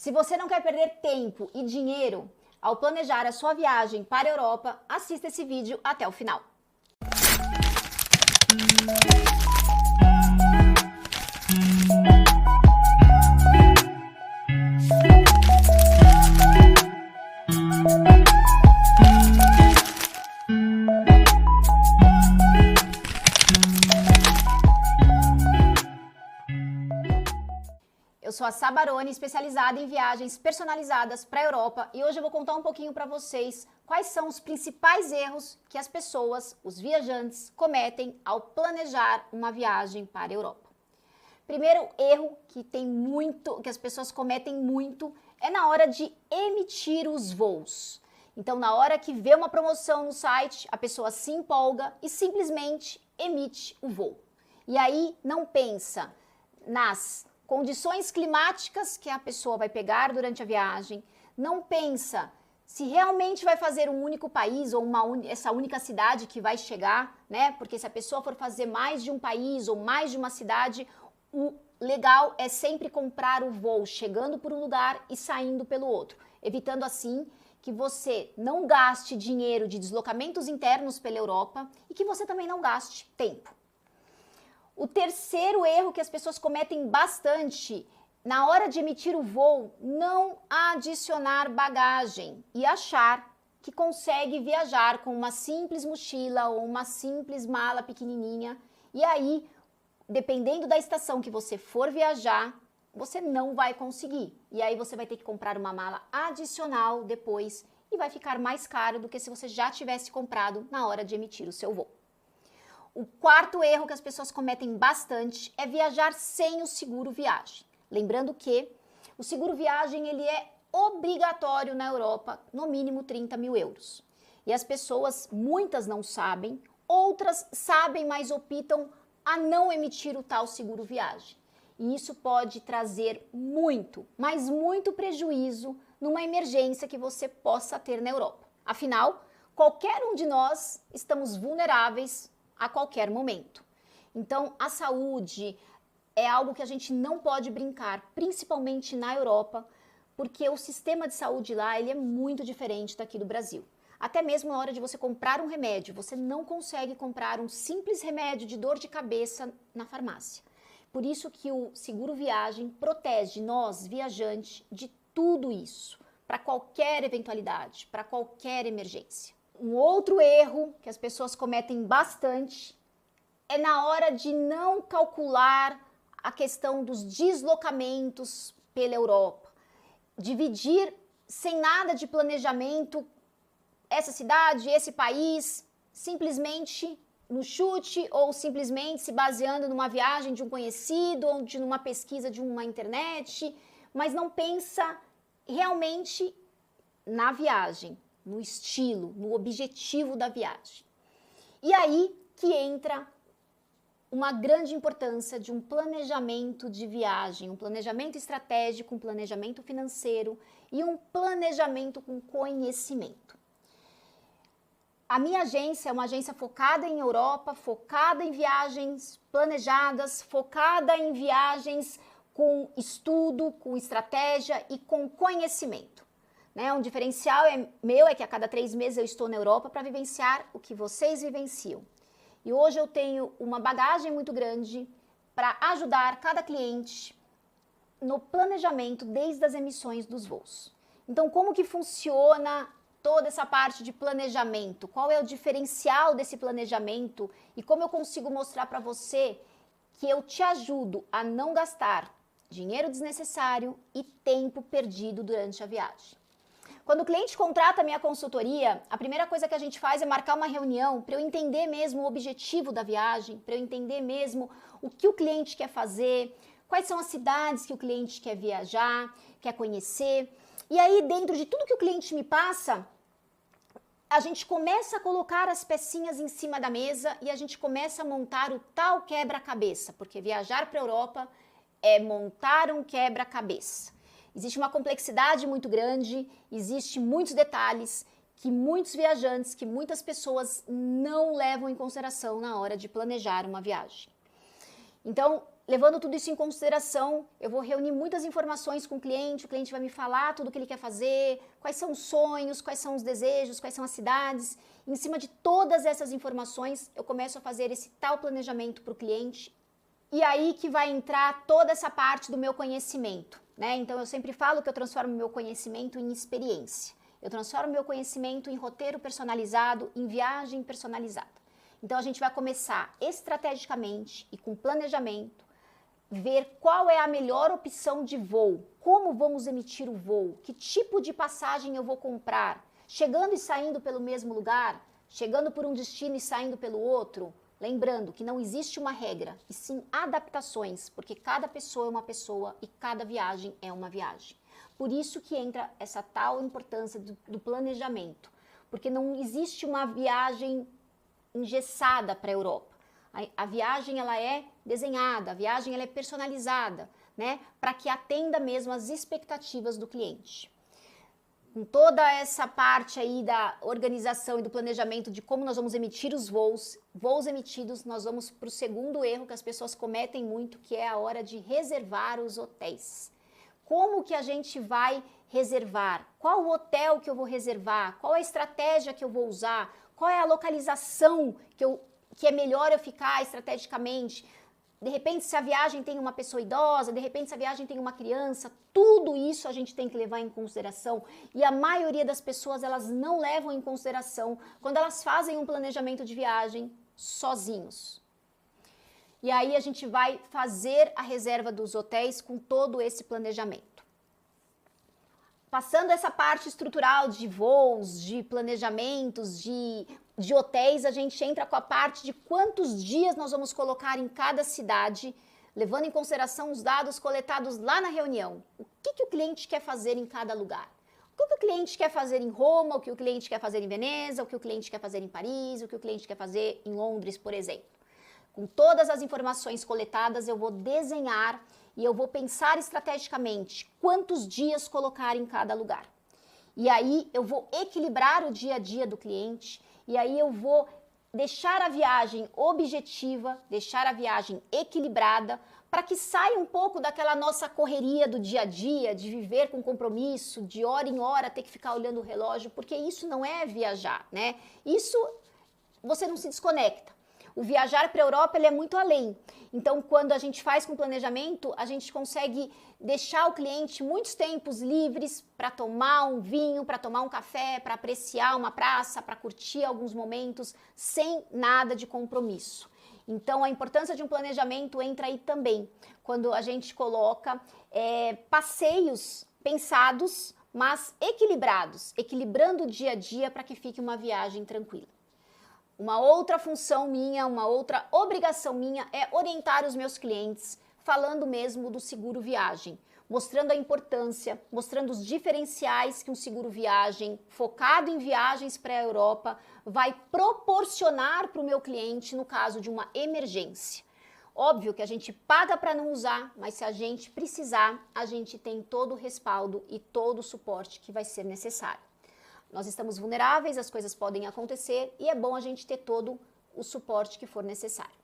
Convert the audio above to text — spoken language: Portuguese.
Se você não quer perder tempo e dinheiro ao planejar a sua viagem para a Europa, assista esse vídeo até o final. Eu sou a Sá Baroni, especializada em viagens personalizadas para a Europa, e hoje eu vou contar um pouquinho para vocês quais são os principais erros que as pessoas, os viajantes, cometem ao planejar uma viagem para a Europa. Primeiro erro que as pessoas cometem muito é na hora de emitir os voos. Então, na hora que vê uma promoção no site, a pessoa se empolga e simplesmente emite o voo. E aí não pensa nas condições climáticas que a pessoa vai pegar durante a viagem, não pensa se realmente vai fazer um único país ou essa única cidade que vai chegar, né? Porque se a pessoa for fazer mais de um país ou mais de uma cidade, o legal é sempre comprar o voo chegando por um lugar e saindo pelo outro, evitando assim que você não gaste dinheiro de deslocamentos internos pela Europa e que você também não gaste tempo. O terceiro erro que as pessoas cometem bastante, na hora de emitir o voo, não adicionar bagagem e achar que consegue viajar com uma simples mochila ou uma simples mala pequenininha. E aí, dependendo da estação que você for viajar, você não vai conseguir. E aí você vai ter que comprar uma mala adicional depois e vai ficar mais caro do que se você já tivesse comprado na hora de emitir o seu voo. O quarto erro que as pessoas cometem bastante é viajar sem o seguro viagem. Lembrando que o seguro viagem ele é obrigatório na Europa, no mínimo 30 mil euros. E as pessoas, muitas não sabem, outras sabem, mas optam a não emitir o tal seguro viagem. E isso pode trazer muito, mas muito prejuízo numa emergência que você possa ter na Europa. Afinal, qualquer um de nós estamos vulneráveis a qualquer momento. Então, a saúde é algo que a gente não pode brincar, principalmente na Europa, porque o sistema de saúde lá ele é muito diferente daqui do Brasil. Até mesmo na hora de você comprar um remédio, você não consegue comprar um simples remédio de dor de cabeça na farmácia. Por isso que o seguro viagem protege nós, viajantes, de tudo isso, para qualquer eventualidade, para qualquer emergência. Um outro erro que as pessoas cometem bastante é na hora de não calcular a questão dos deslocamentos pela Europa. Dividir sem nada de planejamento essa cidade, esse país, simplesmente no chute ou simplesmente se baseando numa viagem de um conhecido ou de numa pesquisa de uma internet, mas não pensa realmente na viagem, no estilo, no objetivo da viagem. E aí que entra uma grande importância de um planejamento de viagem, um planejamento estratégico, um planejamento financeiro e um planejamento com conhecimento. A minha agência é uma agência focada em Europa, focada em viagens planejadas, focada em viagens com estudo, com estratégia e com conhecimento. Um diferencial meu é que a cada 3 meses eu estou na Europa para vivenciar o que vocês vivenciam. E hoje eu tenho uma bagagem muito grande para ajudar cada cliente no planejamento desde as emissões dos voos. Então, como que funciona toda essa parte de planejamento? Qual é o diferencial desse planejamento? E como eu consigo mostrar para você que eu te ajudo a não gastar dinheiro desnecessário e tempo perdido durante a viagem? Quando o cliente contrata a minha consultoria, a primeira coisa que a gente faz é marcar uma reunião para eu entender mesmo o objetivo da viagem, para eu entender mesmo o que o cliente quer fazer, quais são as cidades que o cliente quer viajar, quer conhecer. E aí, dentro de tudo que o cliente me passa, a gente começa a colocar as pecinhas em cima da mesa e a gente começa a montar o tal quebra-cabeça, porque viajar para a Europa é montar um quebra-cabeça. Existe uma complexidade muito grande, existe muitos detalhes que muitos viajantes, que muitas pessoas não levam em consideração na hora de planejar uma viagem. Então, levando tudo isso em consideração, eu vou reunir muitas informações com o cliente vai me falar tudo o que ele quer fazer, quais são os sonhos, quais são os desejos, quais são as cidades. Em cima de todas essas informações, eu começo a fazer esse tal planejamento para o cliente. E aí que vai entrar toda essa parte do meu conhecimento, né? Então eu sempre falo que eu transformo meu conhecimento em experiência. Eu transformo meu conhecimento em roteiro personalizado, em viagem personalizada. Então a gente vai começar estrategicamente e com planejamento, ver qual é a melhor opção de voo, como vamos emitir o voo, que tipo de passagem eu vou comprar, chegando e saindo pelo mesmo lugar, chegando por um destino e saindo pelo outro. Lembrando que não existe uma regra, e sim adaptações, porque cada pessoa é uma pessoa e cada viagem é uma viagem. Por isso que entra essa tal importância do planejamento, porque não existe uma viagem engessada para a Europa. A viagem ela é desenhada, a viagem ela é personalizada, né, para que atenda mesmo às expectativas do cliente. Com toda essa parte aí da organização e do planejamento de como nós vamos emitir os voos emitidos, nós vamos para o segundo erro que as pessoas cometem muito, que é a hora de reservar os hotéis. Como que a gente vai reservar? Qual o hotel que eu vou reservar? Qual a estratégia que eu vou usar? Qual é a localização que é melhor eu ficar estrategicamente? De repente, se a viagem tem uma pessoa idosa, de repente, se a viagem tem uma criança, tudo isso a gente tem que levar em consideração. E a maioria das pessoas, elas não levam em consideração quando elas fazem um planejamento de viagem sozinhos. E aí a gente vai fazer a reserva dos hotéis com todo esse planejamento. Passando essa parte estrutural de voos, de planejamentos, de hotéis, a gente entra com a parte de quantos dias nós vamos colocar em cada cidade, levando em consideração os dados coletados lá na reunião. O que o cliente quer fazer em cada lugar? O que o cliente quer fazer em Roma, o que o cliente quer fazer em Veneza, o que o cliente quer fazer em Paris, o que o cliente quer fazer em Londres, por exemplo. Com todas as informações coletadas, eu vou desenhar e eu vou pensar estrategicamente quantos dias colocar em cada lugar. E aí eu vou equilibrar o dia a dia do cliente, e aí eu vou deixar a viagem objetiva, deixar a viagem equilibrada, para que saia um pouco daquela nossa correria do dia a dia, de viver com compromisso, de hora em hora ter que ficar olhando o relógio, porque isso não é viajar, né? Isso você não se desconecta. O viajar para a Europa ele é muito além. Então, quando a gente faz com planejamento, a gente consegue deixar o cliente muitos tempos livres para tomar um vinho, para tomar um café, para apreciar uma praça, para curtir alguns momentos, sem nada de compromisso. Então, a importância de um planejamento entra aí também, quando a gente coloca passeios pensados, mas equilibrados, equilibrando o dia a dia para que fique uma viagem tranquila. Uma outra função minha, uma outra obrigação minha é orientar os meus clientes, falando mesmo do seguro viagem, mostrando a importância, mostrando os diferenciais que um seguro viagem focado em viagens para a Europa vai proporcionar para o meu cliente no caso de uma emergência. Óbvio que a gente paga para não usar, mas se a gente precisar, a gente tem todo o respaldo e todo o suporte que vai ser necessário. Nós estamos vulneráveis, as coisas podem acontecer e é bom a gente ter todo o suporte que for necessário.